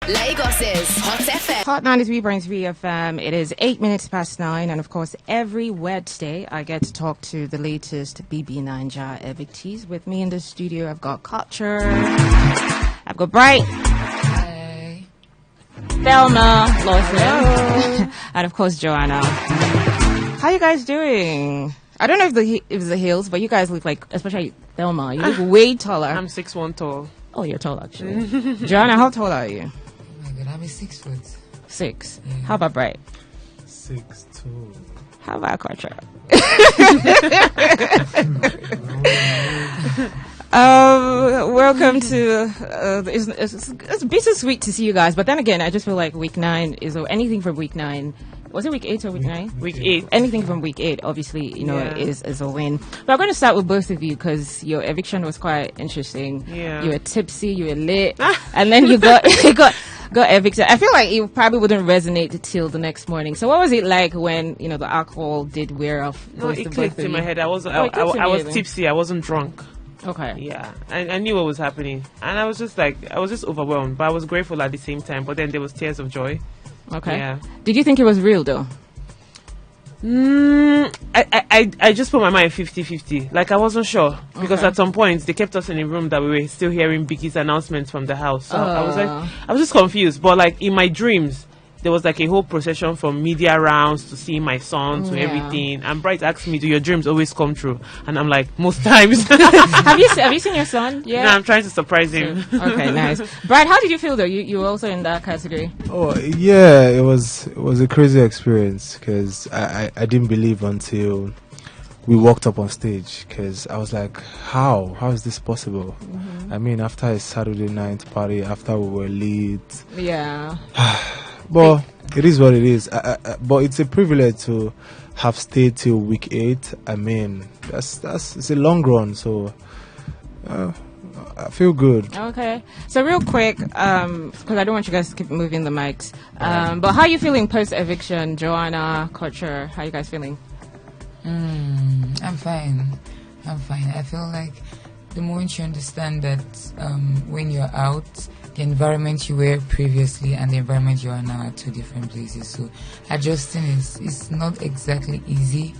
Lagos's Hot FM. Hot 93.3 FM. It is 8 minutes past 9, and of course, every Wednesday I get to talk to the latest Bbnaija evictees. With me in the studio, I've got Culture, I've got Bright, Hi. Thelma, Lawson, and of course, Joanna. How you guys doing? I don't know if it's the heels, but you guys look like, especially Thelma, you look way taller. I'm 6'1" tall. Oh, you're tall actually. Joanna, how tall are you? Oh my god, I'm 6 foot. 6. Yeah. How about Bright? 6'2". How about Culture? Welcome to. It's a bit so sweet to see you guys, but then again, I just feel like week 9 is anything from week 9. Was it week 8 or week 9? Week 8. Anything from week 8, obviously, is a win. But I'm going to start with both of you because your eviction was quite interesting. Yeah. You were tipsy, you were lit, and then you got evicted. I feel like it probably wouldn't resonate till the next morning. So what was it like when the alcohol did wear off? No, it clicked in my head. I was tipsy. I wasn't drunk. Okay. Yeah, I knew what was happening, and I was just overwhelmed. But I was grateful at the same time. But then there was tears of joy. Okay. Yeah. Did you think it was real though? I just put my mind 50-50. Like, I wasn't sure because at some point they kept us in a room that we were still hearing Biggie's announcements from the house. So I was just confused. But like in my dreams, there was like a whole procession from media rounds to see my son to everything. And Bright asked me, "Do your dreams always come true?" And I'm like, "Most times." Have you seen your son? Yeah. No, I'm trying to surprise him. Okay, nice. Bright, how did you feel though? You were also in that category. Oh yeah, it was a crazy experience because I didn't believe until we walked up on stage because I was like, how is this possible? I mean, after a Saturday night party, after we were lit. Yeah. But it is what it is. But it's a privilege to have stayed till week 8. I mean, it's a long run, so I feel good. Okay. So real quick, because I don't want you guys to keep moving the mics. But how are you feeling post eviction, Joanna, Kulture? How are you guys feeling? I'm fine. I feel like the moment you understand that when you're out, the environment you were previously and the environment you are now are 2 different places. So adjusting is not exactly easy,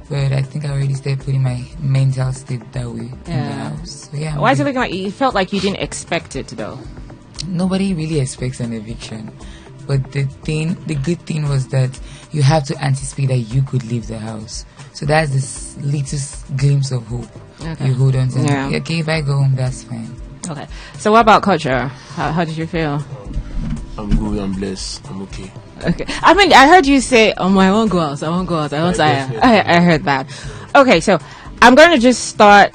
but I think I already started putting my mental state that way in the house. So yeah. Why is it looking like you felt like you didn't expect it though? Nobody really expects an eviction. But the good thing was that you have to anticipate that you could leave the house. So that's this little glimpse of hope. Okay. You hold on to. Yeah. Okay, if I go home, that's fine. Okay. So what about Culture? How did you feel? I'm good. I'm blessed. I'm okay. Okay. I mean, I heard you say, I won't go out. I heard that. Okay, so I'm going to just start.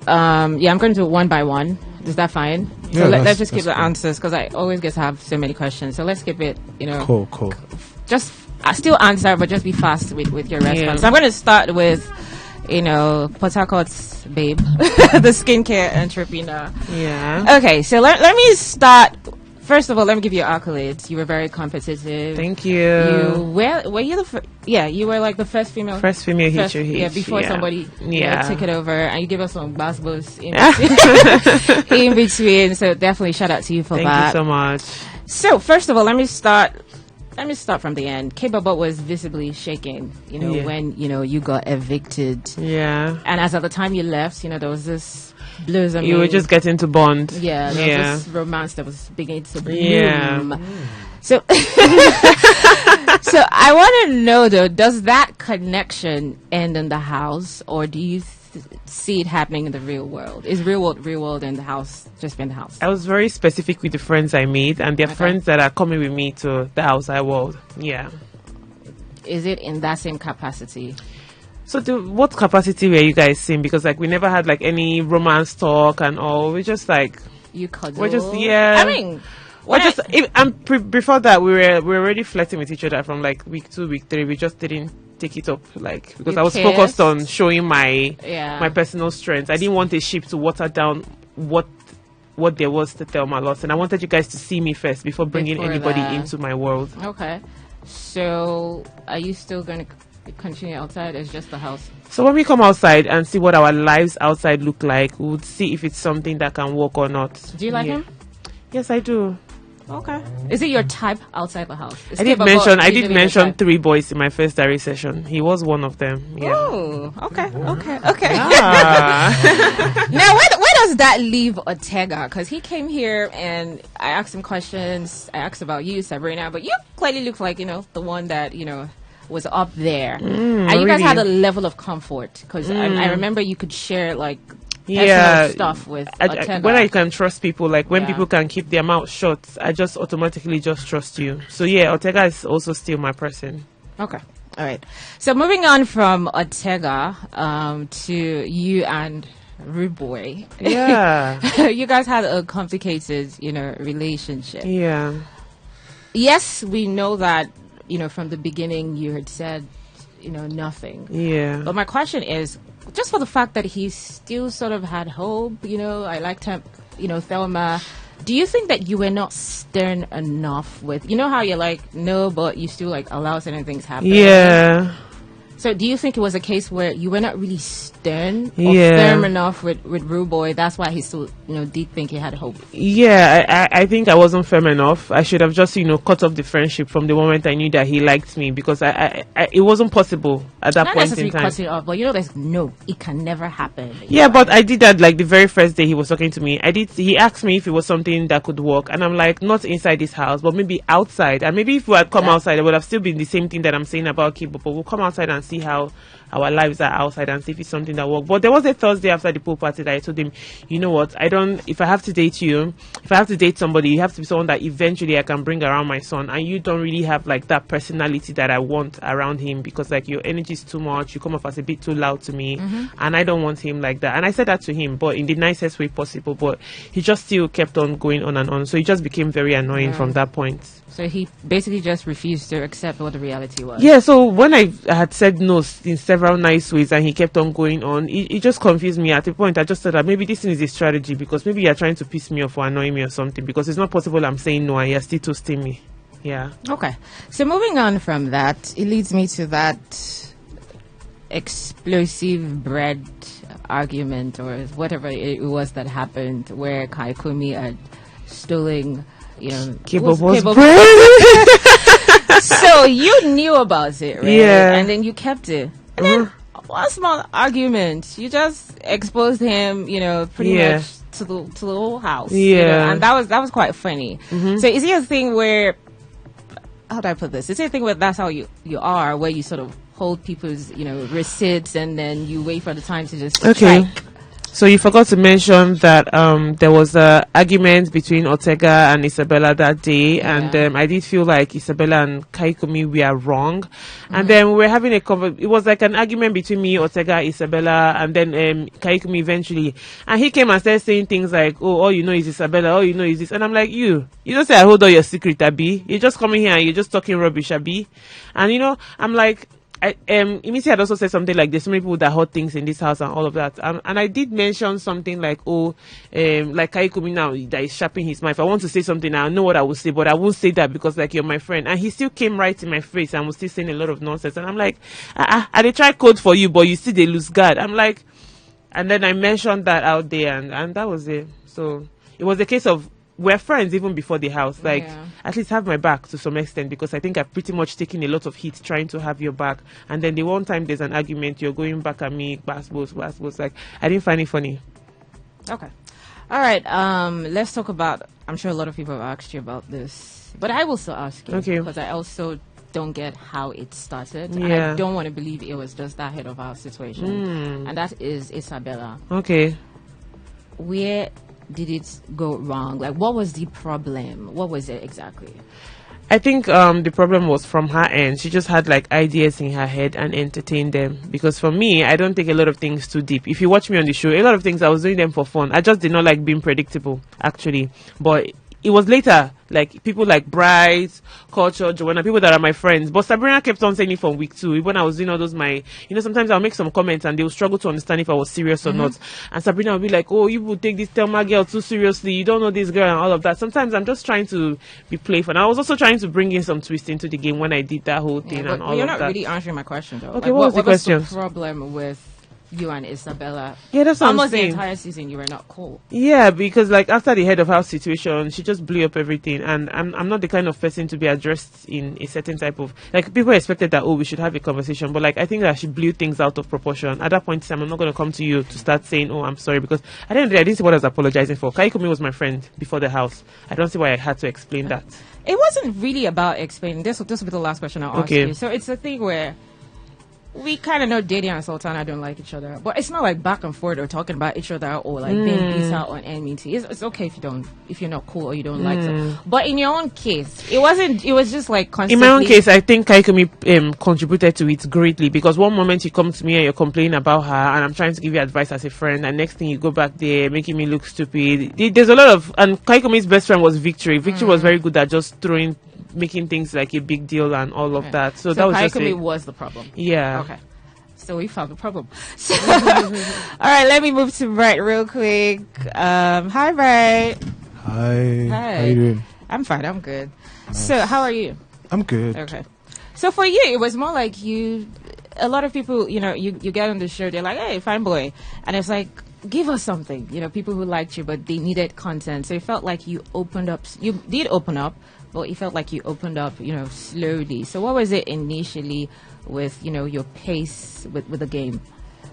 I'm going to do it one by one. Is that fine? Yeah, so let's just keep the cool. answers because I always get to have so many questions. So let's keep it, Cool. Just still answer, but just be fast with your response. Yeah. So I'm going to start with, Port Harcourt's babe, the skincare entrepreneur. Yeah. Okay, so let me start. First of all, let me give you accolades. You were very competitive. Thank you. Were you the you were like the first female hit your hit. Yeah, before somebody took it over, and you gave us some basketballs in between. So definitely shout out to you for that. Thank you so much. So first of all, let me start from the end. K-Bubba was visibly shaking, when you got evicted. Yeah. And as at the time you left, there was this blues. You were just getting to bond. Yeah, there was this romance that was beginning to bloom. Yeah. So, so I want to know though, does that connection end in the house, or do you see it happening in the real world? Is real world and the house just been the house? I was very specific with the friends I made, and they're friends that are coming with me to the outside world. Yeah. Is it in that same capacity? So what capacity were you guys seeing? Because we never had any romance talk and all. We're just you cuddle. We're just I mean. Before that, we were already flirting with each other from week 2, week 3. We just didn't take it up because I was focused on showing my personal strengths. I didn't want a ship to water down what there was to Thelma Lawson. I wanted you guys to see me first before bringing anybody into my world. Okay, so are you still going to continue outside? It's just the house. So when we come outside and see what our lives outside look like, we would see if it's something that can work or not. Do you like him? Yes, I do. Okay. Is it your type outside the house? I did mention 3 boys in my first diary session. He was one of them. Yeah. Oh, okay. Ah. Now, where does that leave Ortega? Because he came here and I asked him questions. I asked about you, Sabrina, but you clearly look like, the one that, was up there. And you guys had a level of comfort. Because I remember you could share, like, personal stuff with Ortega. When I can trust people, like when people can keep their mouth shut, I just automatically just trust you. So yeah, Ortega is also still my person. Okay. All right. So moving on from Ortega to you and Rude Boy. Yeah. You guys had a complicated, relationship. Yeah. Yes, we know that, from the beginning you had said, nothing. Yeah. But my question is, just for the fact that he still sort of had hope, I liked him, Thelma. Do you think that you were not stern enough with, how you're like, no, but you still like allow certain things happen? Yeah. So do you think it was a case where you were not really stern or firm enough with Rude Boy? That's why he still, did think he had hope. Yeah, I think I wasn't firm enough. I should have just, cut off the friendship from the moment I knew that he liked me, because it wasn't possible at that point in time. Cut it off, but it can never happen. Yeah, but I did that like the very first day he was talking to me. He asked me if it was something that could work, and I'm like, not inside this house, but maybe outside. And maybe if we had come outside, it would have still been the same thing that I'm saying about Kibo, but we'll come outside and see how our lives are outside and see if it's something that works. But there was a Thursday after the pool party that I told him, you know what, if I have to date you, if I have to date somebody, you have to be someone that eventually I can bring around my son, and you don't really have like that personality that I want around him, because like your energy is too much, you come off as a bit too loud to me, and I don't want him like that. And I said that to him, but in the nicest way possible, but he just still kept on going on and on, so it just became very annoying from that point. So he basically just refused to accept what the reality was. Yeah, so when I had said no in several nice ways and he kept on going on, it just confused me. At a point, I just thought that maybe this thing is a strategy, because maybe you're trying to piss me off or annoy me or something, because it's not possible I'm saying no and you're still toasting me. Yeah. Okay. So moving on from that, it leads me to that explosive bread argument or whatever it was that happened where Kaikumi had stolen... So you knew about it, right? Yeah. And then you kept it. And then one small argument, you just exposed him, pretty much to the whole house. Yeah. And that was quite funny. So is it a thing where, how do I put this? Is it a thing where that's how you are, where you sort of hold people's, receipts and then you wait for the time to just strike? So you forgot to mention that there was an argument between Ortega and Isabella that day, and I did feel like Isabella and Kaikumi were wrong. And then we were having it was like an argument between me, Ortega, Isabella, and then Kaikumi eventually. And he came and started saying things like, oh, all you know is Isabella, all you know is this. And I'm like, you don't say I hold all your secret, Abi. You're just coming here and you're just talking rubbish, Abi. And I'm like, Imisi had also said something like there's so many people that hold things in this house and all of that. And I did mention something like, like Kaikumi now that is sharpening his mind. If I want to say something, I know what I will say, but I won't say that because like you're my friend. And he still came right in my face and was still saying a lot of nonsense. And I'm like, I they try code for you, but you see they lose guard. I'm like, and then I mentioned that out there, and that was it. So it was a case of, we're friends even before the house. Like, at least have my back to some extent, because I think I've pretty much taken a lot of heat trying to have your back. And then the one time there's an argument, you're going back at me, bass. Like, I didn't find it funny. Okay. All right. Let's talk about, I'm sure a lot of people have asked you about this, but I will still ask you. Okay. Because I also don't get how it started. Yeah. I don't want to believe it was just that head of our situation. And that is Isabella. Okay. Where did it go wrong? Like, what was the problem? What was it exactly? I think the problem was from her end. She just had like ideas in her head and entertained them. Because for me, I don't take a lot of things too deep. If you watch me on the show, a lot of things I was doing them for fun. I just did not like being predictable, actually. But it was later, like people like Bright, Culture, Joanna, people that are my friends. But Sabrina kept on saying it from week 2. When I was doing all those sometimes I'll make some comments and they'll struggle to understand if I was serious or not. And Sabrina will be like, oh, you will take this Thelma girl too seriously. You don't know this girl and all of that. Sometimes I'm just trying to be playful. And I was also trying to bring in some twist into the game when I did that whole thing and all of that. You're not really answering my question though. Okay, what was the question? What's the problem with you and Isabella. Yeah, that's what almost I'm saying. The entire season you were not cool. Yeah, because like after the head of house situation, she just blew up everything, and I'm not the kind of person to be addressed in a certain type of, like, people expected that, oh, we should have a conversation, but like I think that she blew things out of proportion. At that point in time, I'm not going to come to you to start saying, oh, I'm sorry, because at the end of the day, I didn't see what I was apologizing for. Kaikumi was my friend before the house. I don't see why I had to explain that. It wasn't really about explaining. This will be the last question I'll ask you. So it's a thing where we kind of know Didi and Sultana don't like each other, but it's not like back and forth or talking about each other or like being beat out on enmity. It's okay if you're not cool or you don't like them. But in your own case, it wasn't. It was just like constantly. In my own case, I think Kaikumi contributed to it greatly, because one moment you come to me and you're complaining about her, and I'm trying to give you advice as a friend, and next thing you go back there making me look stupid. There's a lot of, and Kaikumi's best friend was Victory. Victory was very good at just making things like a big deal and all of that. So that was Kaikumi was the problem. Yeah. Okay. So we found the problem. So all right, let me move to Bright real quick. Hi, Bright. Hi. How you doing? I'm fine. I'm good. Nice. So how are you? I'm good. Okay. So for you, it was more like a lot of people, you get on the show, they're like, hey, fine boy. And it's like, give us something. People who liked you, but they needed content. So it felt like you opened up. You did open up, but it felt like you opened up, slowly. So what was it initially with, your pace with the game?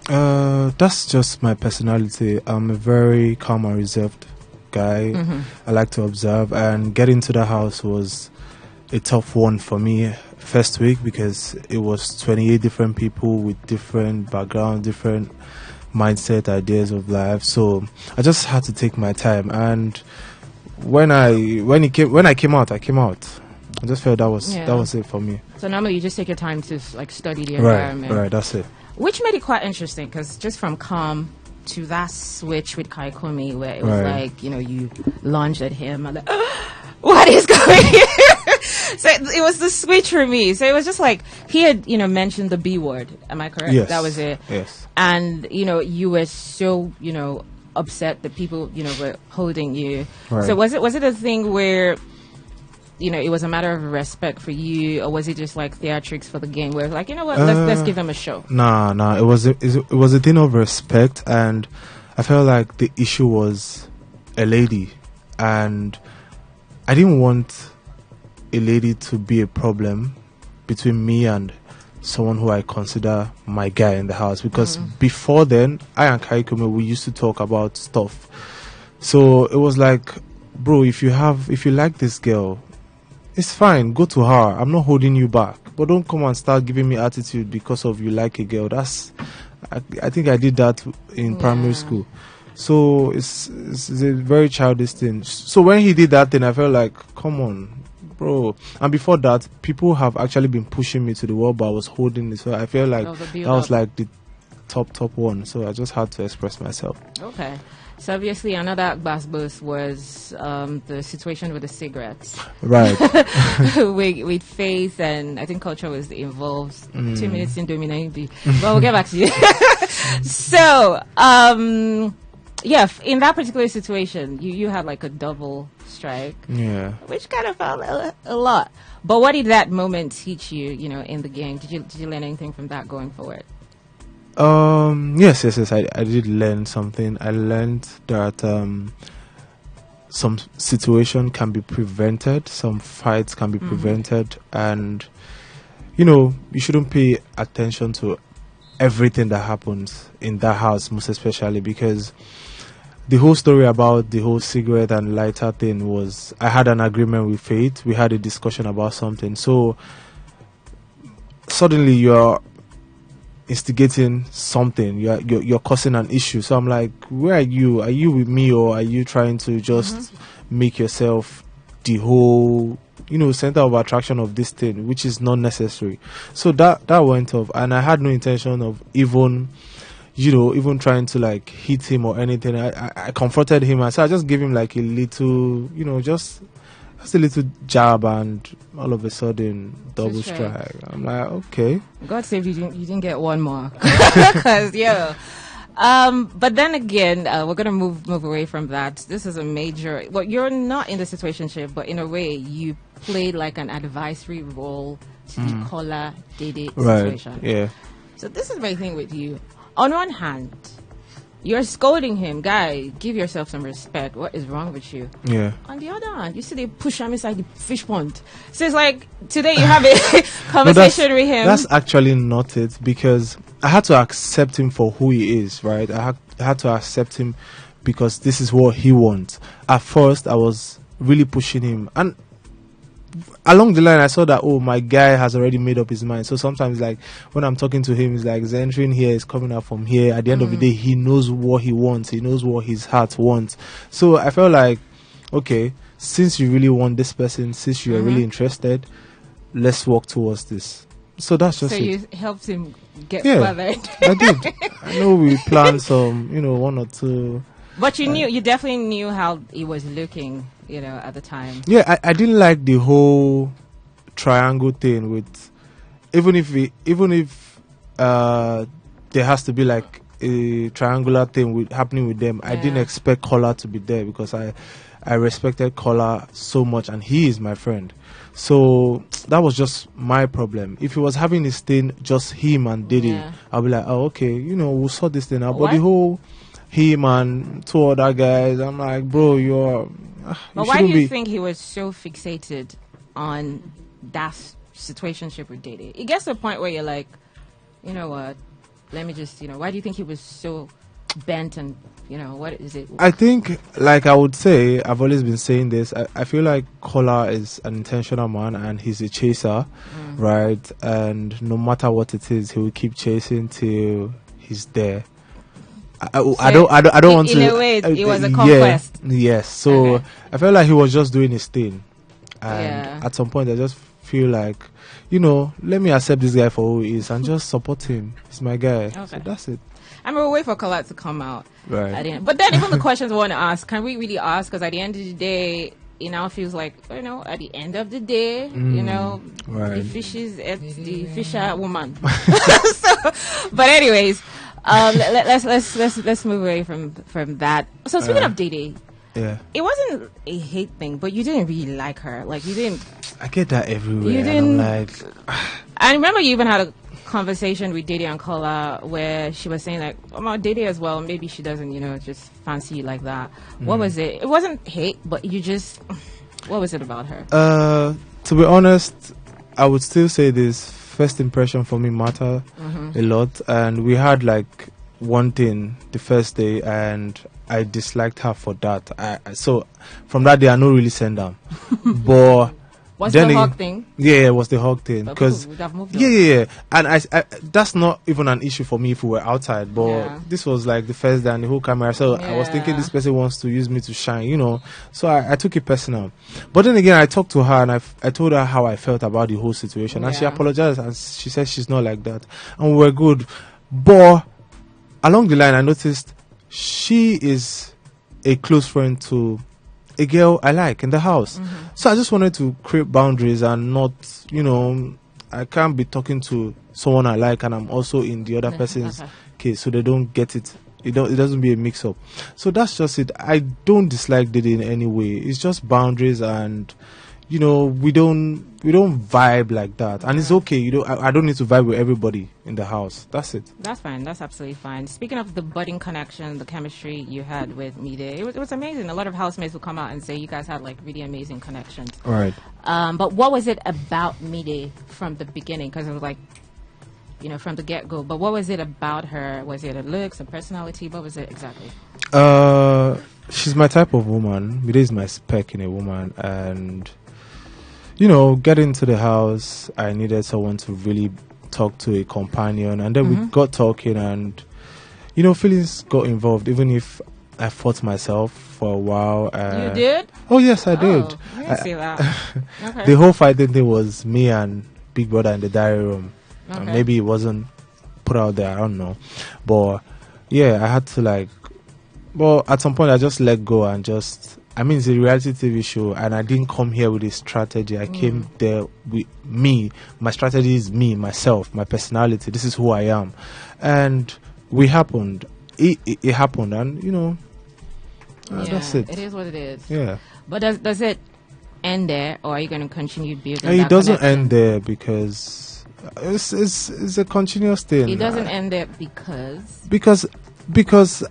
That's just my personality. I'm a very calm and reserved guy. I like to observe, and getting to the house was a tough one for me first week, because it was 28 different people with different background, different mindset, ideas of life. So I just had to take my time, and when I came out, I just felt that was it for me. So normally you just take your time to like study the environment. Right, that's it. Which made it quite interesting, because just from calm to that switch with Kaikumi, where it was like, you lunged at him and like, what is going here? So it was the switch for me. So it was just like, he had, mentioned the B word. Am I correct? Yes. That was it. Yes. And, you were so, upset that people, were holding you. Right. So was it a thing where, it was a matter of respect for you, or was it just like theatrics for the game where like, you know what, let's give them a show? Nah, it was a thing of respect, and I felt like the issue was a lady, and I didn't want a lady to be a problem between me and someone who I consider my guy in the house, because before then, I and Kaikumi, we used to talk about stuff. So it was like, bro, if you like this girl, it's fine, go to her. I'm not holding you back, but don't come and start giving me attitude because of you like a girl. I think I did that in primary school. So it's a very childish thing. So when he did that thing, I felt like, come on, bro. And before that, people have actually been pushing me to the wall, but I was holding it. So I feel like that was like the top one. So I just had to express myself. Okay. So obviously another bus was the situation with the cigarettes. Right. with Faith, and I think Culture was involved. 2 minutes in Bbnaija. Well, we'll get back to you. So, yeah, in that particular situation, you had like a double strike. Yeah. Which kind of felt a lot. But what did that moment teach you, in the game? Did you learn anything from that going forward? Yes, I did learn something. I learned that some situation can be prevented, some fights can be prevented, and you shouldn't pay attention to everything that happens in that house, most especially because the whole story about the whole cigarette and lighter thing was, I had an agreement with Faith. We had a discussion about something. So suddenly you're instigating something, you're causing an issue. So I'm like, where are you? Are you with me, or are you trying to just make yourself the whole center of attraction of this thing, which is not necessary? So that went off, and I had no intention of even trying to like hit him or anything. I confronted him, and so I just gave him like a little, just a little jab, and all of a sudden double strike. I'm like, okay. God save you didn't get one more. Because but then again, we're gonna move away from that. This is a major. Well, you're not in the situationship, but in a way, you played like an advisory role to the Kola Dede situation. Yeah. So this is my thing with you. on one hand, you're scolding him, guy, give yourself some respect. What is wrong with you? Yeah. On the other hand, you see they push him inside the fish pond. So it's like, today you have a conversation with him. That's actually not it, because I had to accept him for who he is, right? I had to accept him because this is what he wants. At first, I was really pushing him. And along the line, I saw that, oh, my guy has already made up his mind. So sometimes, like, when I'm talking to him, it's like, he's entering here, he's coming out from here. At the end of the day, he knows what he wants. He knows what his heart wants. So I felt like, okay, since you really want this person, since you're really interested, let's walk towards this. So that's just so it. you helped him get Yeah, further. I did. I know we planned some, one or two. But you definitely knew how he was looking, at the time. Yeah, I didn't like the whole triangle thing with, even if there has to be like a triangular thing happening with them. I didn't expect Kola to be there because I respected Kola so much, and he is my friend. So that was just my problem. If he was having his thing, just him and Diddy, I'll be like, oh, okay, we'll sort this thing out. But the whole him and two other guys, I'm like, bro, but why do you think he was so fixated on that situationship with Diddy? It gets to a point where you're like, you know what? Let me just, why do you think he was so bent and, what is it? I think, like I would say, I've always been saying this, I feel like Kola is an intentional man and he's a chaser, right? And no matter what it is, he will keep chasing till he's there. I don't want to. In a way, it was a conquest. Yes. So I felt like he was just doing his thing, and at some point, I just feel like, let me accept this guy for who he is and just support him. He's my guy. Okay. So that's it. I'm gonna wait for Colette to come out. Right. But then, even the questions I want to ask, can we really ask? Because at the end of the day, it now feels like, at the end of the day, the fishes at the fisher woman. But anyways. Let's move away from that. So speaking of Diddy, it wasn't a hate thing, but you didn't really like her. Like you didn't. I get that everywhere. You didn't. I'm like, I remember you even had a conversation with Diddy and Kola where she was saying like, about Diddy as well. Maybe she doesn't, just fancy you like that. What was it? It wasn't hate, but you just. What was it about her? To be honest, I would still say this. First impression for me matter a lot, and we had like one thing the first day, and I disliked her for that. So from that day, I don't really send them. But what's the hug thing? Yeah, it was the hug thing because yeah, and I that's not even an issue for me if we were outside. But this was like the first day and the whole camera, so I was thinking this person wants to use me to shine, So I took it personal. But then again, I talked to her and I told her how I felt about the whole situation, and she apologized and she said she's not like that, and we were good. But along the line, I noticed she is a close friend to a girl I like in the house. So I just wanted to create boundaries and not, I can't be talking to someone I like and I'm also in the other person's case, so they don't get it. It doesn't be a mix up. So that's just it. I don't dislike Diddy in any way. It's just boundaries, and we don't vibe like that, and it's okay. I don't need to vibe with everybody in the house. That's it. That's fine. That's absolutely fine. Speaking of the budding connection, the chemistry you had with Mide, it was amazing. A lot of housemates would come out and say you guys had like really amazing connections. All right. But what was it about Mide from the beginning? Because it was like, from the get go. But what was it about her? Was it her looks, her personality? What was it exactly? She's my type of woman. Mide is my spec in a woman, and. Getting into the house, I needed someone to really talk to, a companion, and then we got talking, and feelings got involved. Even if I fought myself for a while. You did? Oh yes, I did. I didn't see that. Okay. The whole fighting thing was me and Big Brother in the diary room. Okay. Maybe it wasn't put out there. I don't know, but yeah, I had to Well, at some point, I just let go and just. I mean, it's a reality TV show, and I didn't come here with a strategy. I came there with me. My strategy is me, myself, my personality. This is who I am. And we happened. It happened, and, that's it. It is what it is. Yeah. But does it end there, or are you going to continue building that It doesn't connection? end there because It's a continuous thing. It doesn't end there because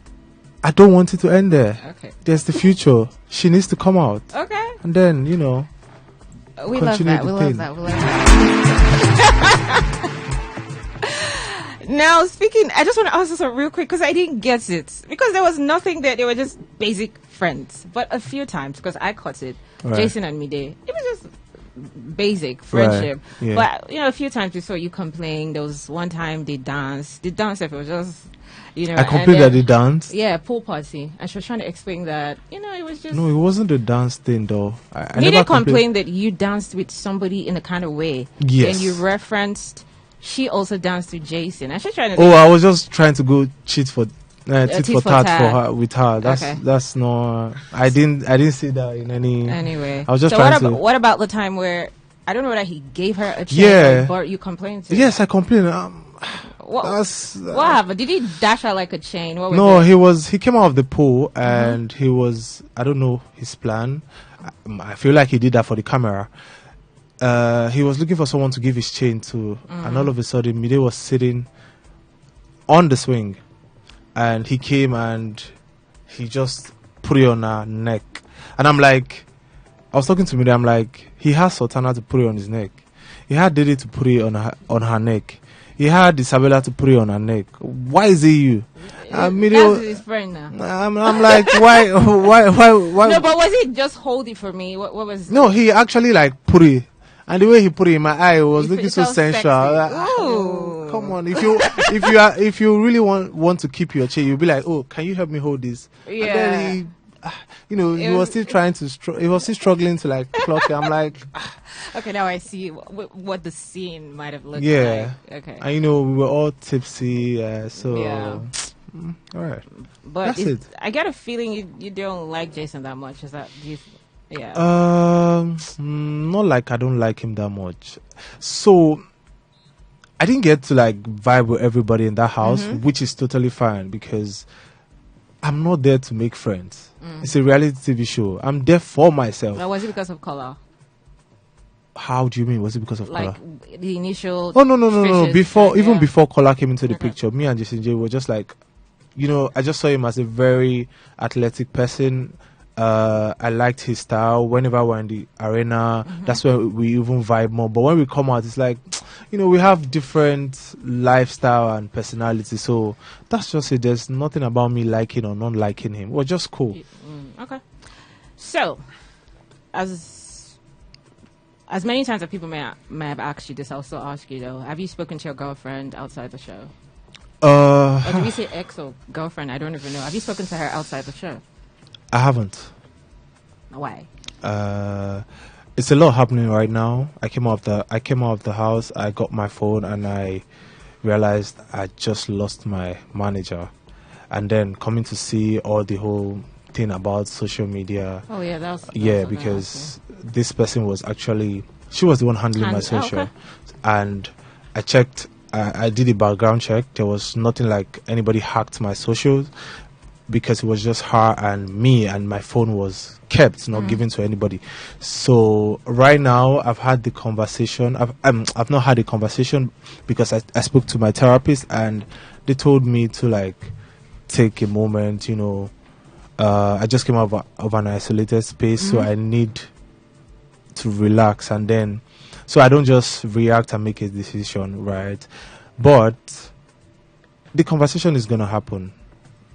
I don't want it to end there. Okay. There's the future. She needs to come out. Okay. And then, we love that. We love that. Now, I just want to ask this real quick because I didn't get it. Because there was nothing there. They were just basic friends. But a few times, because I caught it, right. Jason and Mide, it was just basic friendship. Right. Yeah. But, a few times we saw you complain. There was one time they danced. If it was just... I complained that they danced. Yeah, pool party, and she was trying to explain that it was just. No, it wasn't a dance thing though. I never complained that you danced with somebody in a kind of way. Yes. And you referenced she also danced with Jason. And she's trying to. I was just trying to go tit for tat with her. That's not. I didn't see that in any. Anyway, I was just trying to. What about the time where I don't know whether he gave her a chain? Yeah. Or you complained to? Yes, I complained. What happened? Did he dash her like a chain? He came out of the pool and he was, I don't know his plan. I feel like he did that for the camera. He was looking for someone to give his chain to, and all of a sudden Mide was sitting on the swing and he came and he just put it on her neck. And I was talking to Mide, I'm like, he has Sultana to put it on his neck. He had Didi to put it on her neck. He had Isabella to put it on her neck. Why is it you? That's his friend now. I'm like, why? No, but was he just hold it for me? What was? No, he actually put it, and the way he put it in my eye was looking so sensual. Come on, if you really want to keep your chair, you'll be like, oh, can you help me hold this? Yeah. And then he was still trying to. He was still struggling to clock it. I'm like. Okay, now I see what the scene might have looked like. Okay. And we were all tipsy, so. Yeah. All right. But that's it. I get a feeling you don't like Jason that much. Is that? Yeah. Not like I don't like him that much. So. I didn't get to vibe with everybody in that house, which is totally fine because I'm not there to make friends. It's a reality TV show. I'm there for myself. Now, was it because of color? How do you mean? Was it because of color? The initial. Oh no! Before color came into the picture, me and Jason J were just I just saw him as a very athletic person. I liked his style. Whenever we're in the arena, that's when we even vibe more. But when we come out, it's we have different lifestyle and personality. So that's just it. There's nothing about me liking or not liking him. We're just cool. Okay. So, as many times that people may have asked you this, I'll still ask you though. Have you spoken to your girlfriend outside the show? Or did we say ex or girlfriend? I don't even know. Have you spoken to her outside the show? I haven't. Why? It's a lot happening right now. I came out of the house. I got my phone and I realized I just lost my manager, and then coming to see all the whole thing about social media. Oh yeah, that was because this person was she was the one handling my social, and I checked. I did a background check. There was nothing like anybody hacked my socials, because it was just her and me, and my phone was kept, not given to anybody. So right now, I've had the conversation. I've not had a conversation because I spoke to my therapist, and they told me to take a moment. I just came out of an isolated space, so I need to relax, and then so I don't just react and make a decision, right? But the conversation is gonna happen.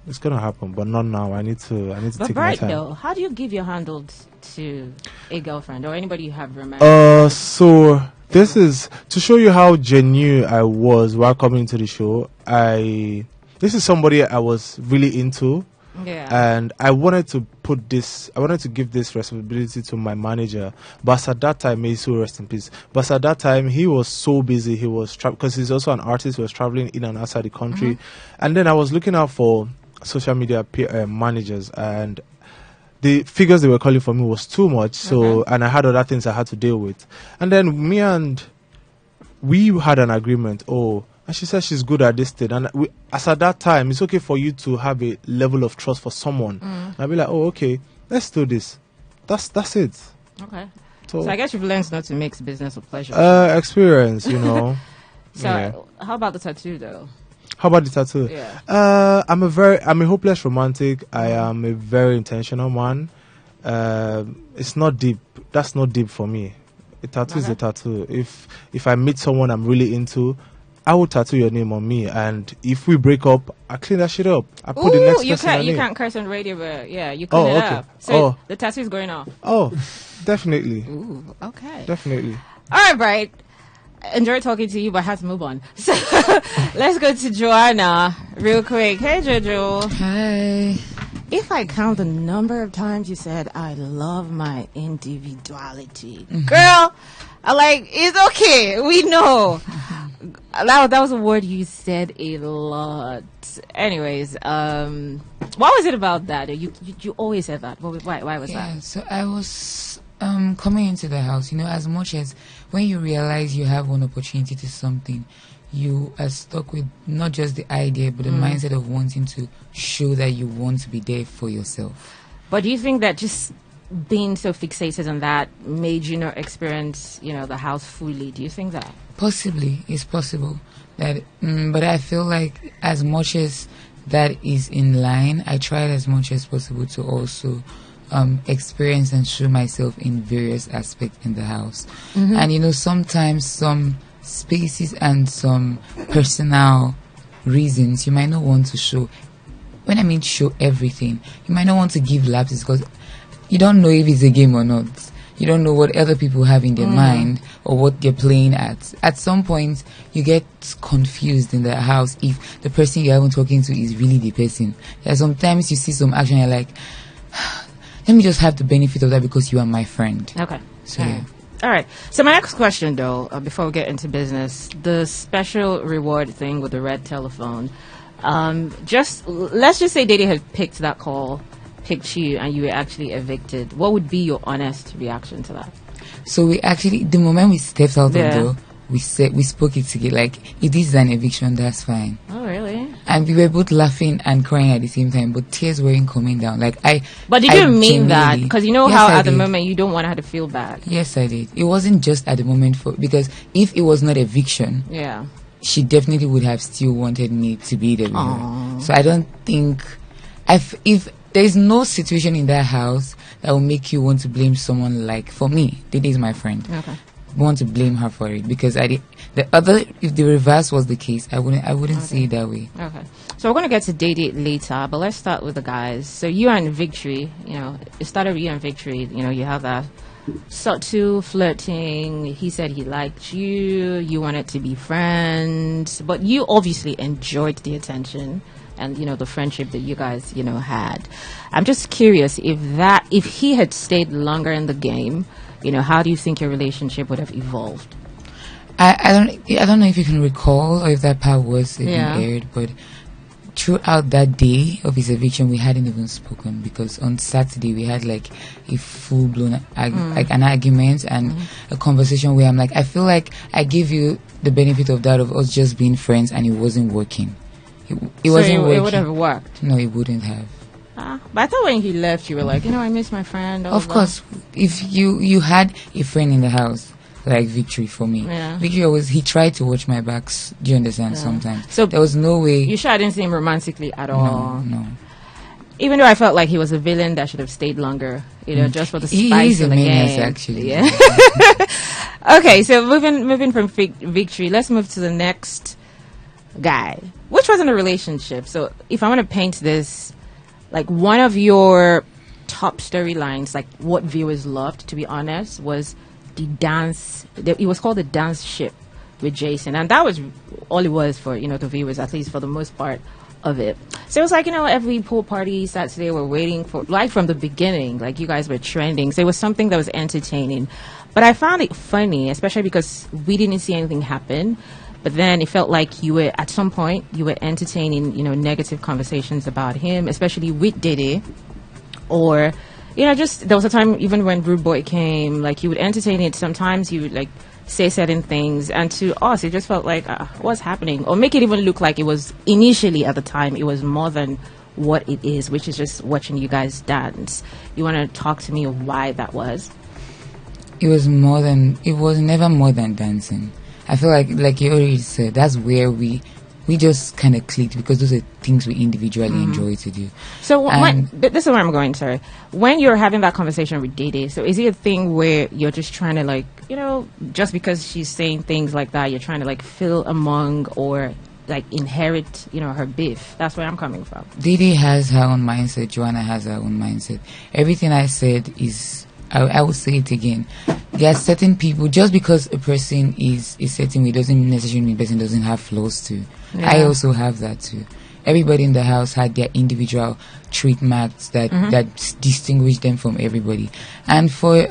It's gonna happen, but not now. I need to take my time. Though, how do you give your handles to a girlfriend or anybody you have romantic? So this is to show you how genuine I was while coming to the show. This is somebody I was really into. Yeah. And I wanted to give this responsibility to my manager. But at that time, may he so rest in peace. But at that time, he was so busy. He was because he's also an artist. He was traveling in and outside the country. And then I was looking out for social media managers, and the figures they were calling for me was too much. So, and I had other things I had to deal with. And then we had an agreement. And she said she's good at this thing. And as at that time, it's okay for you to have a level of trust for someone. And I'll be like, okay, let's do this. That's it. Okay. So I guess you've learned not to mix business with pleasure. Experience, So how about the tattoo though? How about the tattoo? Yeah. I'm a hopeless romantic. I am a very intentional man. It's not deep. That's not deep for me. A tattoo is a tattoo. If I meet someone I'm really into, I will tattoo your name on me, and if we break up, I clean that shit up. I put the next person on it. You can't curse on radio, but you clean it up. So the tattoo is going off. Oh, definitely. Ooh, okay. Definitely. All right, Bright. Enjoy talking to you, but I have to move on. So let's go to Joanna real quick. Hey, Jojo. Hi. If I count the number of times you said, I love my individuality. Girl, it's okay. We know. That was a word you said a lot. Anyways, what was it about that? You always said that. Why was that? So I was coming into the house, as much as when you realize you have one opportunity to something, you are stuck with not just the idea, but the mindset of wanting to show that you want to be there for yourself. But do you think that just being so fixated on that made you not experience, the house fully? Do you think that? Possibly. It's possible. But I feel like as much as that is in line, I tried as much as possible to also experience and show myself in various aspects in the house. And sometimes some spaces and some personal reasons you might not want to show. When I mean show everything, you might not want to give lapses because you don't know if it's a game or not. You don't know what other people have in their mind or what they're playing at. At some point, you get confused in the house if the person you're even talking to is really the person. Sometimes you see some action, you're like, let me just have the benefit of that because you are my friend. Okay. So, yeah. All right. So my next question, though, before we get into business, the special reward thing with the red telephone. Let's just say Dede had picked that call, picked you, and you were actually evicted. What would be your honest reaction to that? So we actually, the moment we stepped out of the door, we spoke it together. Like, if this is an eviction, that's fine. Oh, really? And we were both laughing and crying at the same time, but tears weren't coming down. But did you mean that? Because how at the moment you don't want her to feel bad. Yes, I did. It wasn't just at the moment because if it was not eviction, she definitely would have still wanted me to be there with her. So I don't think if there's no situation in that house that will make you want to blame someone. For me, Dede is my friend. Okay. Want to blame her for it because if the reverse was the case, I wouldn't see it that way. Okay, so we're going to get to Dede later, but let's start with the guys. So you and Victory, it started with you and Victory. You have that subtle flirting. He said he liked you. You wanted to be friends, but you obviously enjoyed the attention and the friendship that you guys had. I'm just curious if he had stayed longer in the game. How do you think your relationship would have evolved? I don't know if you can recall or if that part was even aired, but throughout that day of his eviction, we hadn't even spoken because on Saturday we had a full-blown an argument and a conversation where I'm like, I feel like I gave you the benefit of that of us just being friends and it wasn't working. It wasn't working. It would have worked? No, it wouldn't have. But I thought when he left, you were like, I miss my friend. Of course, if you had a friend in the house, like Victory for me. Victory he tried to watch my backs. Do you understand? Sometimes. So there was no way. You sure didn't see him romantically at all? No. Even though I felt like he was a villain that should have stayed longer, just for the spice in the game. He's a actually. Yeah. Okay, so moving from Victory, let's move to the next guy, which wasn't a relationship. So if I want to paint this, one of your top storylines, what viewers loved, to be honest, was the dance. It was called the dance ship with Jason, and that was all it was for the viewers, at least for the most part of it. So it was every pool party Saturday we're waiting for, from the beginning, you guys were trending. So it was something that was entertaining, but I found it funny, especially because we didn't see anything happen. But then it felt like at some point you were entertaining, negative conversations about him, especially with Dede. Or, there was a time even when Rude Boy came, you would entertain it. Sometimes you would say certain things. And to us, it just felt like, what's happening? Or make it even look like it was initially at the time, it was more than what it is, which is just watching you guys dance. You want to talk to me of why that was? It was never more than dancing. I feel like you already said, that's where we just kind of clicked, because those are things we individually enjoy to do. So this is where I'm going, sorry. When you're having that conversation with Dede, so is it a thing where you're just trying to, like, you know, just because she's saying things like that, you're trying to, like, fill among or, like, inherit, you know, her beef? That's where I'm coming from. Dede has her own mindset. Joanna has her own mindset. Everything I said is, I will say it again. There are certain people, just because a person is a certain way doesn't necessarily mean the person doesn't have flaws too. Yeah. I also have that too. Everybody in the house had their individual trademarks that distinguish them from everybody. And for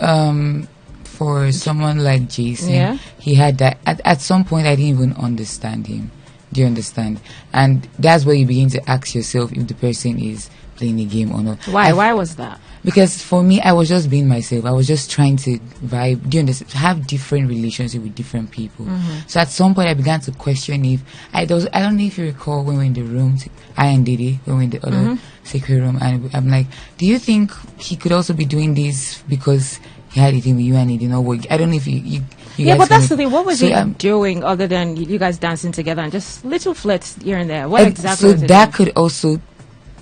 someone like Jason, he had that. At some point, I didn't even understand him. Do you understand? And that's where you begin to ask yourself if the person is playing a game or not. Why? Why was that? Because for me, I was just being myself. I was just trying to vibe, do you understand? Have different relationships with different people. So at some point, I began to question if I don't know if you recall when we were in the room, I and Dede, when we were in the other secret room, and I'm like, do you think he could also be doing this because he had a thing with you and it did not work? I don't know if you yeah, but that's the thing. What was he doing other than you guys dancing together and just little flirts here and there? What exactly? So that could also.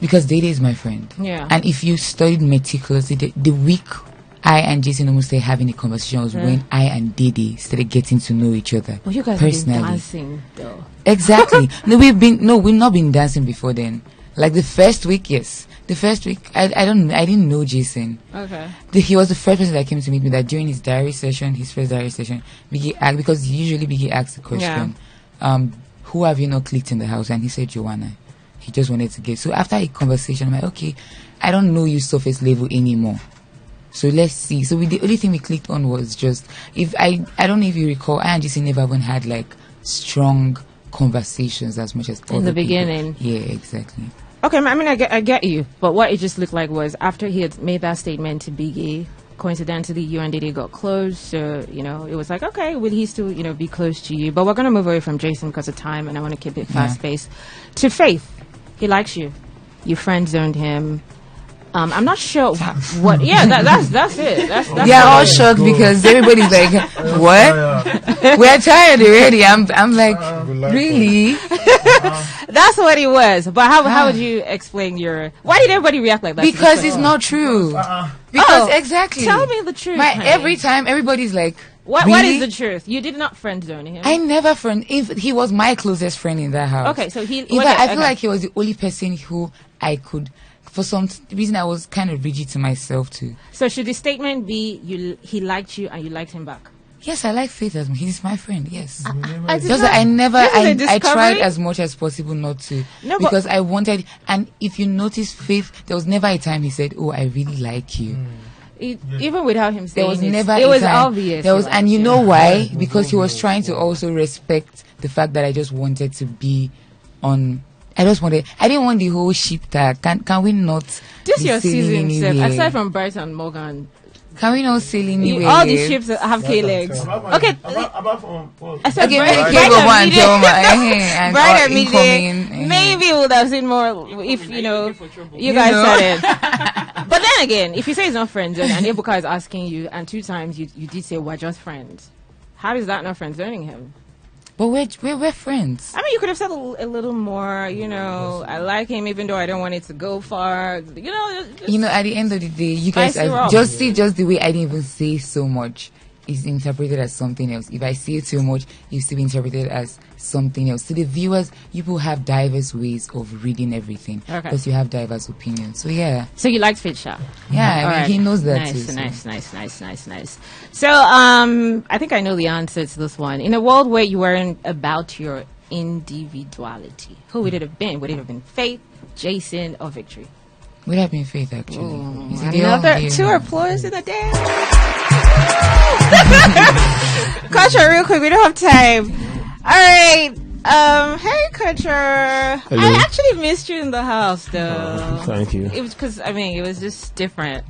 Because Dede is my friend. Yeah. And if you studied meticulously, the week I and Jason almost started having a conversation was when I and Dede started getting to know each other. Well, you guys personally. Have been dancing, though. Exactly. No, we've not been dancing before then. Like the first week, yes. The first week, I didn't know Jason. Okay. He was the first person that came to meet me. That during his first diary session, Biggie asked, because usually Biggie asks the question, who have you not clicked in the house? And he said Joanna. He just wanted to get. So after a conversation, I'm like, okay, I don't know you surface level anymore. So let's see. So the only thing we clicked on was just, if I don't know if you recall, I and Jason never even had like strong conversations as much as in the beginning. People. Yeah, exactly. Okay, I mean, I get you. But what it just looked like was after he had made that statement to Biggie, coincidentally, you and Dede got close. So, you know, it was like, okay, will he still, you know, be close to you? But we're going to move away from Jason because of time, and I want to keep it fast-paced. To Faith. He likes you. You friend zoned him. I'm not sure what. Yeah, that's it. That's all shocked because everybody's like, "What? We're tired already." I'm like, really? That's what it was. But how would you explain your? Why did everybody react like that? Because it's not true. Because exactly. Tell me the truth. Every time everybody's like. What is the truth? You did not friend zone him. I never friend. If he was my closest friend in that house. Okay, so I feel like he was the only person who I could. For some reason, I was kind of rigid to myself too. So should the statement be he liked you and you liked him back? Yes, I like Faith as he's my friend. Yes, I tried as much as possible not to because I wanted. And if you notice, Faith, there was never a time he said, "Oh, I really like you." Even without him saying there was never it was obvious. And you know why? Because he was trying to also respect the fact that I just wanted to be on. I didn't want the whole ship tag. Can we not? This your season, aside from Bryce and Morgan. Can we not sail anywhere? All these ships have K-legs. Okay. I said Bright and Medium. Maybe we would have seen more if, you guys said it. But then again, if you say it's not friend zone and Ebuka is asking you and 2 times you did say we're just friends, how is that not friend zoning him? But we're friends. I mean, you could have said a little more, I like him even though I don't want it to go far. At the end of the day, you guys just the way I didn't even say so much is interpreted as something else. If I say too much, it's still interpreted as something else. To the viewers, people have diverse ways of reading everything because you have diverse opinions. So yeah. So you liked Fitcha? Yeah, he knows that too. Nice. So I think I know the answer to this one. In a world where you weren't about your individuality, who would it have been? Would it have been Faith, Jason, or Victory? Would have been Faith actually. Another 2 applause in a day. Culture, real quick, we don't have time. All right. Hey, Kulture. Hello. I actually missed you in the house, though. Thank you. It was because, it was just different.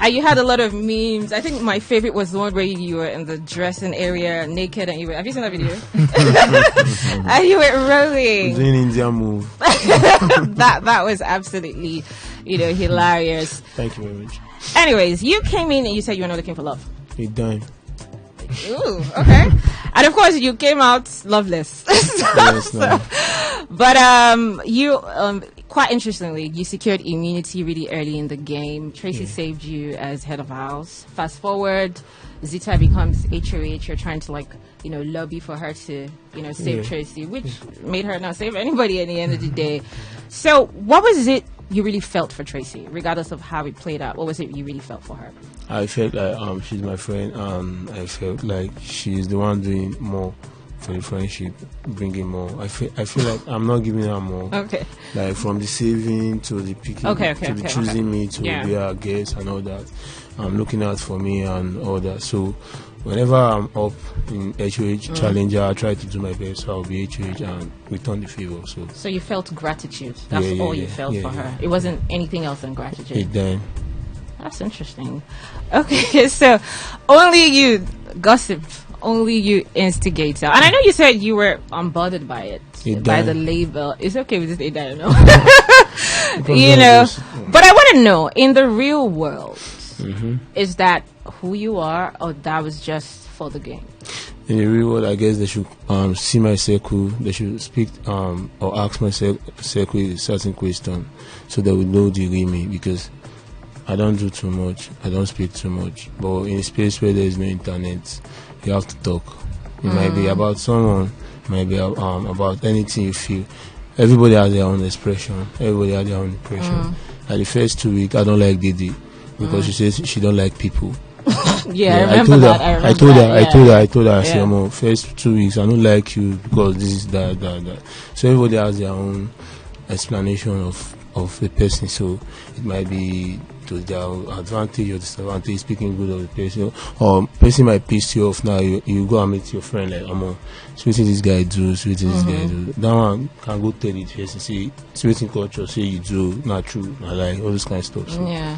You had a lot of memes. I think my favorite was the one where you were in the dressing area, naked, and have you seen that video? And you were rolling. Doing India move. That was absolutely, hilarious. Thank you very much. Anyways, you came in and you said you were not looking for love. You're done. Ooh, okay. And of course, you came out loveless. Yes, no. But you quite interestingly, you secured immunity really early in the game. Tracy saved you as head of house. Fast forward, Zita becomes HOH. You're trying to lobby for her to save Tracy, which made her not save anybody at the end of the day. So what was it you really felt for Tracy, regardless of how it played out? What was it you really felt for her? I felt like she's my friend, and I felt like she's the one doing more for the friendship, bringing more. I feel like I'm not giving her more. Okay. Like from the saving to the picking, to the choosing me to be a guest and all that. Looking out for me and all that. So whenever I'm up in HOH Challenger, I try to do my best. So I'll be HOH and return the favor. So you felt gratitude. That's all you felt for her. It wasn't anything else than gratitude. That's interesting. Okay, so only you gossip, only you instigator. And I know you said you were unbothered by it, by the label. It's okay with this, I don't know. But I want to know, in the real world, is that who you are, or that was just for the game? In the real world, I guess they should see my circle. They should speak or ask my circle a certain question, so they will know the real me. Because I don't do too much, I don't speak too much. But in a space where there is no internet, you have to talk. It might be about someone, it might be about anything you feel. Everybody has their own expression. Everybody has their own impression. At the first 2 weeks, I don't like Didi because she says she don't like people. I remember that. I told her, I said, first 2 weeks, I don't like you because this is that. So everybody has their own explanation of the person. So it might be to their advantage or disadvantage, speaking good of the person. Or person might piss you off now, you go and meet your friend like, sweeting this guy do, sweeting this guy do. That one can go tell it first and say, sweeting culture, say you do, not true, not like, all this kind of stuff. So, yeah.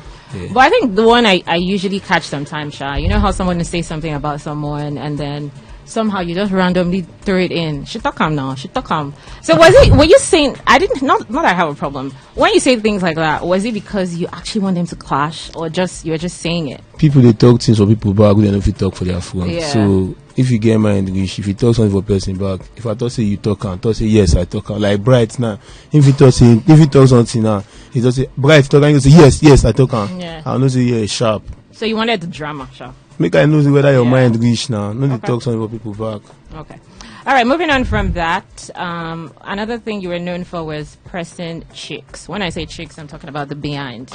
But I think the one I usually catch sometimes, Sha, you know how someone will say something about someone and then somehow you just randomly throw it in. She talk calm now. She talk calm. So were you saying, not that I have a problem. When you say things like that, was it because you actually want them to clash, or you're just saying it? People, they talk things for people back, they don't know if you talk for their phone. Yeah. So if you get my English, if you talk something for person back, if I talk say you talk and talk say yes, I talk like Bright now. If you talk something now, he just say Bright talk and you say yes, I talk and I know say yeah, sharp. So you wanted the drama, sharp. Make I know whether your mind reach now. No, they talk something for people back. Okay. All right, moving on from that, another thing you were known for was pressing chicks. When I say chicks, I'm talking about the behind.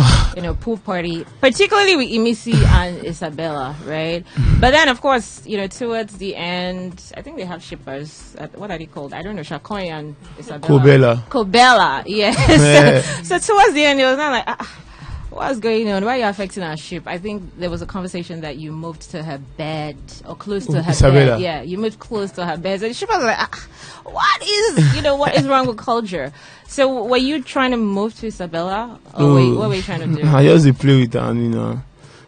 Pool party, particularly with Imisi and Isabella, right? But then, of course, towards the end, I think they have shippers. What are they called? I don't know, Shakoy and Isabella. Kobella, yes. So towards the end, it was not like... what's going on? Why are you affecting our ship? I think there was a conversation that you moved to her bed or close to her bed. Yeah, you moved close to her bed. And she was like, what is wrong with culture? So were you trying to move to Isabella? Or what were you trying to do? I just play with her,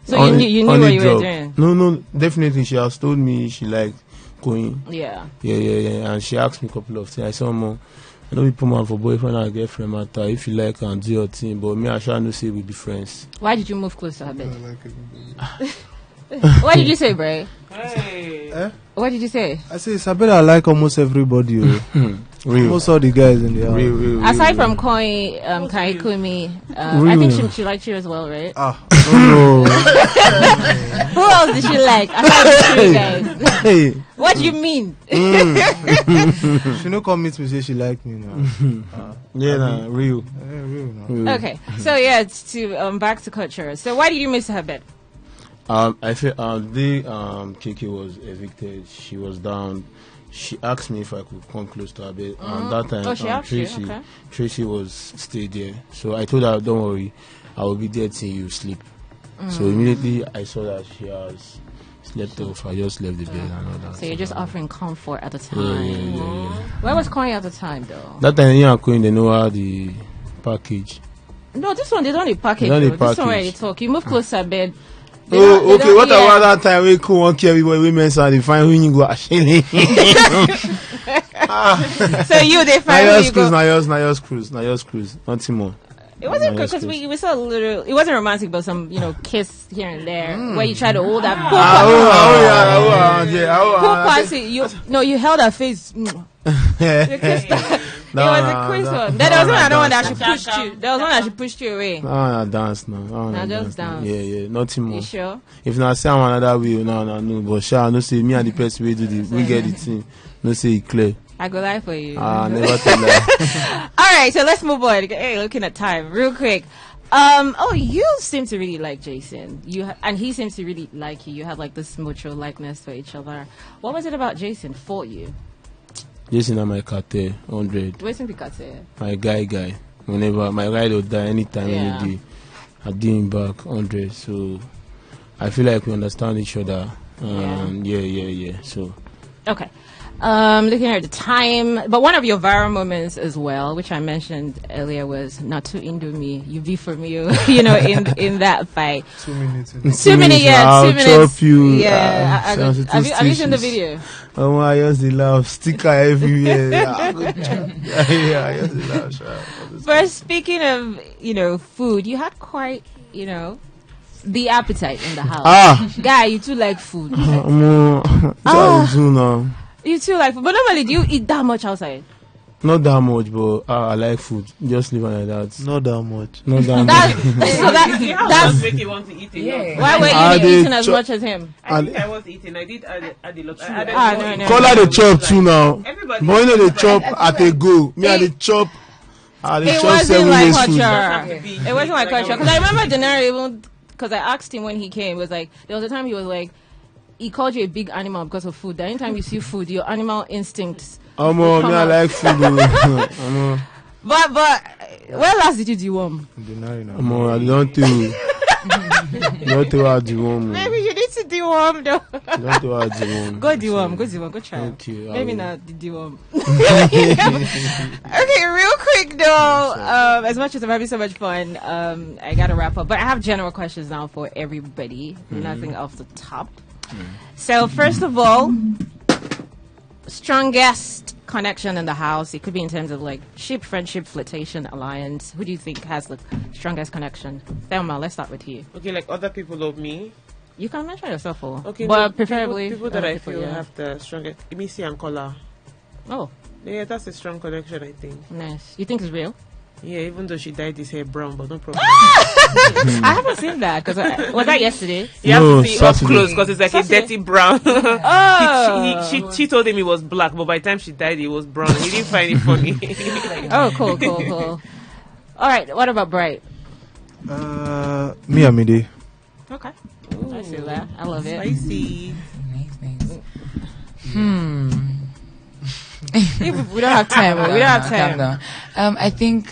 So you knew what you were doing? No, definitely. She has told me she liked going. Yeah. And she asked me a couple of things. I said, Mom, I know we put man for boyfriend and girlfriend matter. If you like and do your thing, but me, I shall not say we be friends. Why did you move close to her bed? What did you say, Bray? Hey. What did you say? I say Isabella like almost everybody. Almost all the guys in the house. Real, aside from Koi, Kaikumi, I think she liked you as well, right? No. Who else did she like? Aside from you guys. Hey. What do you mean? She no come meet me say she like me now. Real. Real. Okay, so it's to back to culture. So why did you miss her bed? I feel the KK was evicted. She was down. She asked me if I could come close to her bed. That time, Tracy was stayed there. So I told her, "Don't worry, I will be there till you sleep." So immediately I saw that she has slept off. I just left the bed and all that. So you're just offering comfort at the time. Yeah. Where was Koi at the time, though? That time, they know how the package. No, this one they don't need package. This one where you talk. You move close to her bed. Okay. What about that time we could want everybody women so they find when you go actually. So they find when you go. Na yours cruise. Nothing more. It wasn't good because we saw a little. It wasn't romantic, but some kiss here and there where you try to hold that. You held her face. You kissed her. It was a quiz one. Then there was another one that she pushed you. There was one that she pushed you away. No, dance now. Now just dance. Yeah, nothing more. You sure? If not say I'm another way, no. But sure, no say me and the person we do we get the thing. No say it clear. I go lie for you. Never tell lie. All right, so let's move on. Hey, looking at time, real quick. You seem to really like Jason. And he seems to really like you. You have like this mutual likeness for each other. What was it about Jason for you? Jason and my cartel, 100. Where's the cartel? My guy. Whenever my ride will die, anytime, any day, I do him back 100. So I feel like we understand each other. Yeah. So okay. Looking at the time, but one of your viral moments as well, which I mentioned earlier, was not to Indomie. You be for me, in that fight. 2 minutes. 2 minutes, yeah. 2 minutes. Chop you. Yeah. Have you seen the video? Oh, I use the love sticker everywhere. I use the love. But speaking of, food, you had quite, the appetite in the house. Guy, you too like food. You too like food. But normally, do you eat that much outside? Not that much, but I like food. Just leave it like that. Not that much. That's make you want to eat it. Why were you eating as much as him? I think I was eating. I did add a lot. No. Call her the chop too now. Everybody. But the chop at a go. Me at the chop. It wasn't like culture. It wasn't like culture. Because I remember Denari even, because I asked him when he came, it was like, there was a time he was like, he called you a big animal because of food. Anytime you see food, your animal instincts. I like food. But where last did you deworm? I don't do. Not to add deworm. Maybe you need to deworm though. Not to add deworm. Go deworm. Go try. Okay. Maybe not the deworm. Okay, real quick though. As much as I'm having so much fun, I gotta wrap up. But I have general questions now for everybody. Nothing off the top. So first of all, strongest connection in the house. It could be in terms of like ship, friendship, flirtation, alliance. Who do you think has the strongest connection? Thelma, let's start with you. Okay, like other people love me. You can mention yourself, okay, but preferably people that I feel have the strongest. Emisi and Kola. Oh, yeah, that's a strong connection. I think. Nice. You think it's real? Yeah, even though she dyed his hair brown, but no problem. I haven't seen that because was that yesterday? You have to see up close because it's like Saturday. A dirty brown. Oh, she told him it was black, but by the time she died, it was brown. He didn't find it funny. Oh, cool. All right, what about Bright? Me and Midi. Okay. Ooh, I see that. I love it. Spicy. Nice. We don't have time. We don't have time. I think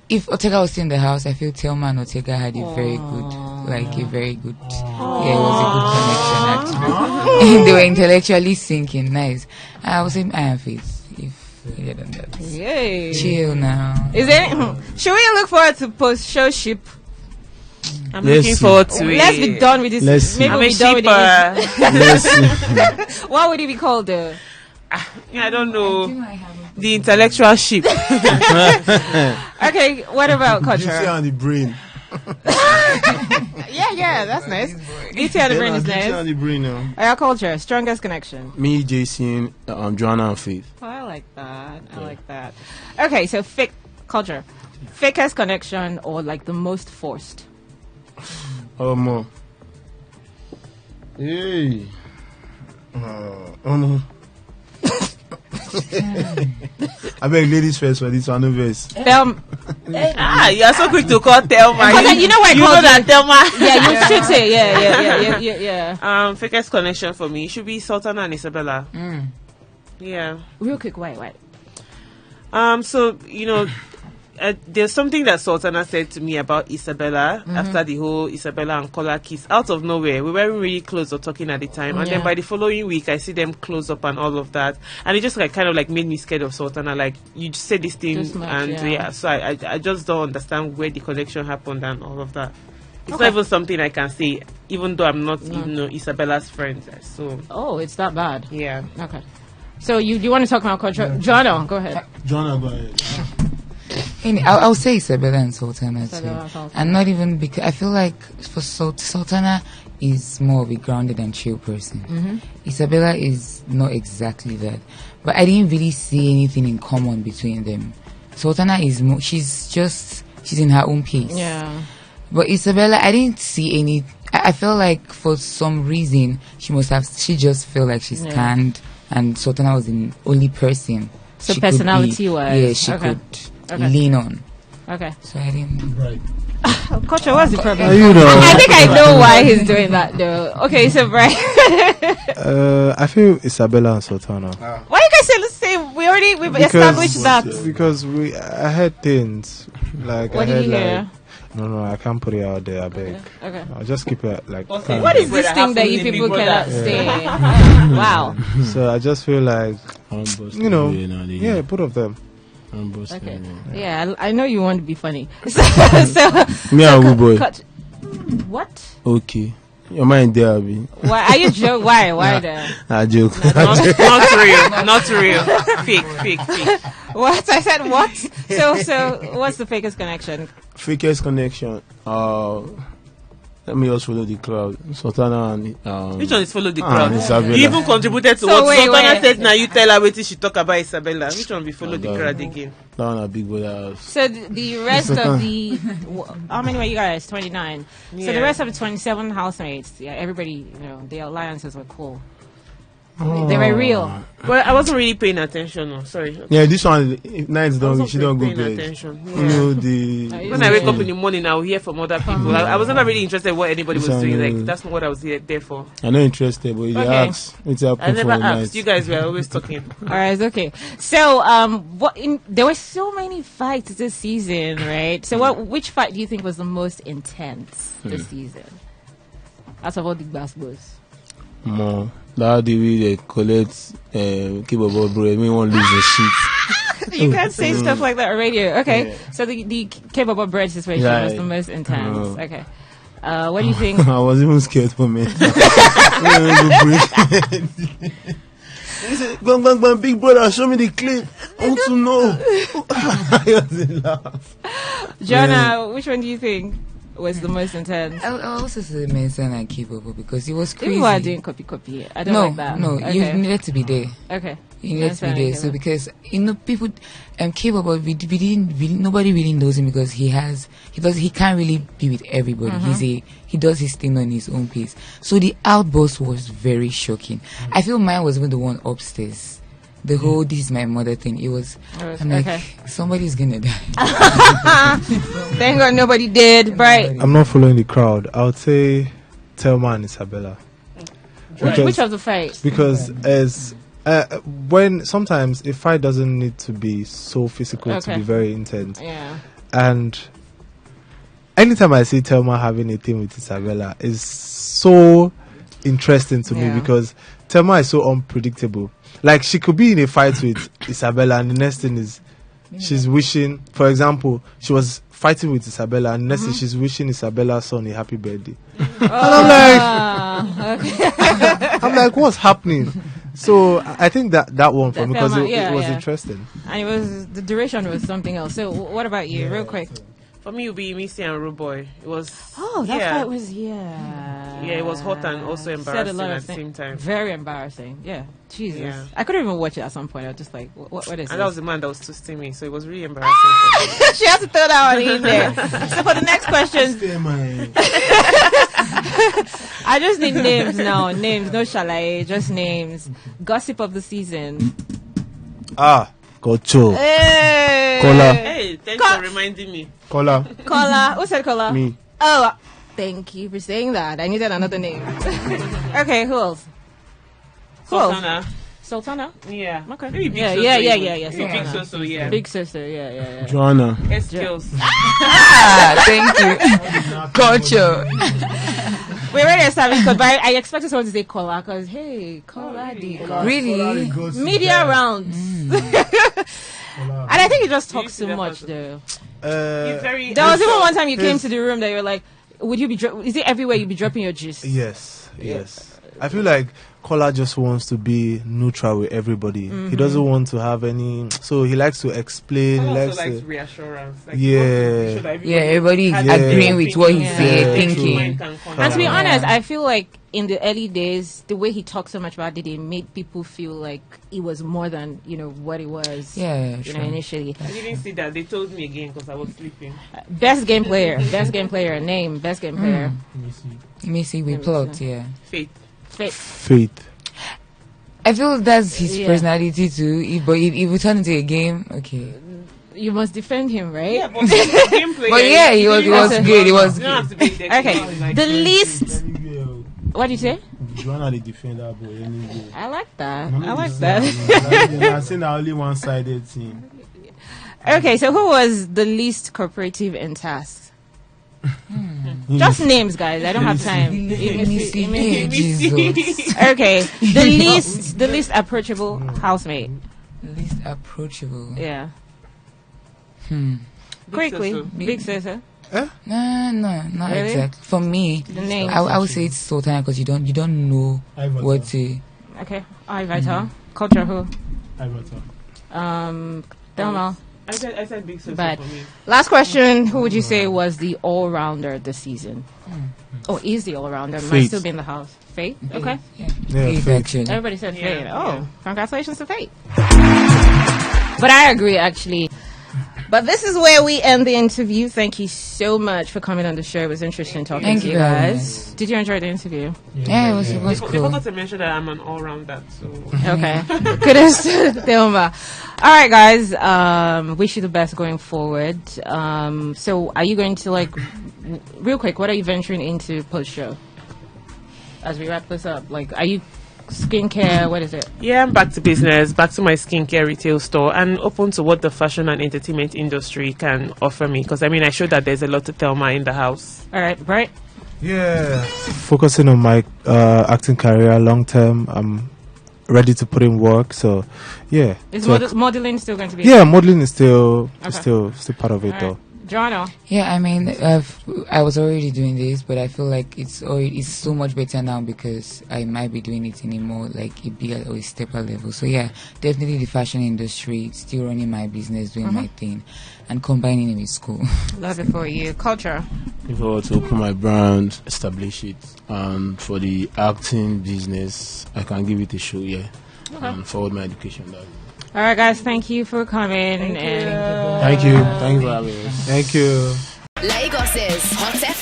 if Otega was still in the house, I feel Thelma and Otega had a very good, it was a good connection actually. They were intellectually syncing, nice. I was in Iron Face. If you done that. Yay. Chill now. Is there? Should we look forward to post-showship? I'm looking forward to it. Let's be done with this. Maybe we'll be done with it. What would it be called? I don't know. The intellectual ship. Okay, what about culture? You see on the brain. Yeah, that's nice. DT on the brain is nice. on the brain now. Our culture, strongest connection. Me, Jason, Joanna, and Faith. Oh, I like that. I like that. Okay, so fake culture, fakest connection, or like the most forced. More. Hey. No. I beg ladies first for this one, no verse. You are so quick to call Thelma. You know what? You know that Thelma. Yeah, you should say. Yeah. Fakest connection for me should be Sultana and Isabella. Yeah. Real quick, why? So there's something that Sultana said to me about Isabella after the whole Isabella and Kola kiss out of nowhere. We weren't really close or talking at the time, and then by the following week, I see them close up and all of that, and it just kind of made me scared of Sultana. Like, you just said this thing, so I just don't understand where the connection happened and all of that. It's not even something I can say, even though I'm not Isabella's friend. So it's that bad. Yeah. Okay. So you want to talk about culture? Joanna, go ahead. Joanna, go ahead. I'll say Isabella and Sultana too. And not even because I feel like for Sultana is more of a grounded and chill person. Isabella is not exactly that. But I didn't really see anything in common between them. Sultana is more, she's in her own pace. Yeah. But Isabella, I didn't see any. I felt like for some reason she just felt like she's canned, and Sultana was the only person. So personality-wise, she could lean on. Okay. So I didn't. Right. Culture, what's the problem? I think I know why he's doing that, though. Okay, so Brian. I feel Isabella and Sultana. Why you guys say the same? We've established that. Because I heard things like What did you hear? No, I can't put it out there. I beg. Okay. I'll just keep it like. What is this thing that you people cannot say? Wow. So I just feel like both of them. Okay. Yeah, I know you want to be funny. Me and Wu boy. What? Okay. Your mind there, Abi. Why are you joking? Why there? I joke. Not real. Fake. What? I said what? So what's the fakest connection? Fakest connection. Let me just follow the crowd. Sultana and which one is follow the crowd? Isabella. You even contributed to what Sultana said. Now you tell her what she talk about Isabella. Which one be follow the crowd again? That one a big brother. So the rest of the how many were you guys? 29. Yeah. So the rest of the 27 housemates, everybody, the alliances were cool. They were real. Well, I wasn't really paying attention. No, sorry. Yeah, this one nights don't. She don't go bed. Attention. Yeah. When I wake up in the morning, I will hear from other people. I was never really interested in what anybody was doing. Like that's not what I was there for. I'm not interested, but you ask. It's I never asked. You guys were always talking. All right, okay. So, there were so many fights this season, right? So, which fight do you think was the most intense this season? Out of all the basketballs. More. That the way they collect kebab bread, me won't lose the shit. You can't say stuff like that on radio. Okay, yeah. So the kebab bread situation was the most intense. Okay, what do you think? I was even scared for me. He said, "Bang, big brother, show me the clip. I want to know." I was laugh. Joanna, which one do you think was the most intense? I also say Mason and K-pop because it was crazy. People are doing copy. I don't like that. No, okay. You needed to be there. Okay. You needed to be there. So because people K-pop, nobody really knows him because he can't really be with everybody. He does his thing on his own pace. So the outburst was very shocking. I feel mine was even the one upstairs. The whole "this is my mother" thing. I'm like, somebody's gonna die. Thank God nobody did. Right. I'm not following the crowd. I would say Thelma and Isabella. Which of the fights? Because when sometimes a fight doesn't need to be so physical to be very intense. Yeah. And anytime I see Thelma having a thing with Isabella, is so interesting to me because Thelma is so unpredictable. Like, she could be in a fight with Isabella, and the next thing is she's wishing, for example, she was fighting with Isabella, and the next thing she's wishing Isabella's son a happy birthday. And I'm like, what's happening? So I think that one for me, because it was interesting. And the duration was something else. So what about you, real quick? For me, it would be Missy and Rude Boy. It was. Oh, that fight was Yeah, it was hot and also embarrassing at the same time. Very embarrassing. Yeah, Jesus. Yeah. I couldn't even watch it at some point. I was just like, what is this? And that was the man that was twisting me, so it was really embarrassing. She had to throw that one in there. So for the next question, I just need names now. Names, no shalaye, just names. Gossip of the season. Culture. Hey. Kola. Hey, thanks for reminding me. Kola. Who said Kola? Me. Oh, thank you for saying that. I needed another name. Okay, who else? Sultana? Yeah. Okay. Maybe Big yeah. Big Soso, yeah. Big sister, yeah. Joanna. S-Skills. Thank you. Culture. We already established, but I expected someone to say Kola, because, hey, Kola. Really? Media rounds. And I think you just talk too much, though. There was even one time you came to the room that you were like, would you be, is it everywhere you be dropping your gist? Yes. I feel like Kola just wants to be neutral with everybody. He doesn't want to have any. So he likes to explain. He likes to reassurance. Like everybody is agreeing with what he's thinking. And to be honest, I feel like in the early days, the way he talked so much about it made people feel like it was more than what it was. Initially. I didn't see that. They told me again because I was sleeping. Best game player, name, best game player. Let me see. We plugged. Faith. I feel that's his personality too. But if we turn into a game, okay. You must defend him, right? Yeah, but gameplay. But yeah, he was good. He was good. Okay, the least. What did you say? Joanna the defender, boy. Anyway. I like that. I've seen only one-sided team. Okay, so who was the least cooperative in tasks? Just names, guys. I don't have time. Okay, the least approachable housemate. Least approachable. Yeah. Big Quickly, big sister. No, not Really? exactly. For me, The name. I would say it's Sultana because you don't know what to. Okay, Ivita. Culture who? Ivicted. Thelma. I said big sister But for me. last question: who would you say was the all-rounder this season? Or is the all-rounder? Might Faith. still be in the house. Faith. Okay. Faith, actually. Everybody said Faith. Yeah. Oh, congratulations to Faith. But I agree, actually. But this is where we end the interview. Thank you so much for coming on the show. It was interesting talking to you guys. Did you enjoy the interview? Yeah, it was They cool. forgot to mention that I'm an all-rounder. So Okay. Kudos to Thelma. All right, guys. Wish you the best going forward. So are you going to real quick, what are you venturing into post-show? As we wrap this up, are you skincare? What is it? yeah, I'm back to business, back to my skincare retail store, and open to what the fashion and entertainment industry can offer me. Because I showed that there's a lot of Thelma in the house. All right, right? Yeah. Focusing on my acting career long term. I'm ready to put in work. So, yeah. Is So modeling still going to be? yeah, modeling is still part of it All though. right. Joanna. Yeah, I was already doing this, but I feel like it's so much better now because I might be doing it anymore, it be at a step level. So yeah, definitely the fashion industry, still running my business, doing my thing, and combining it with school. Love it for you. Culture. If I were to open my brand, establish it, and for the acting business, I can give it a show, and forward my education that way. All right, guys. Thank you for coming. Thank you. Thank you for having us. Thank you. Lagos's Hot FM.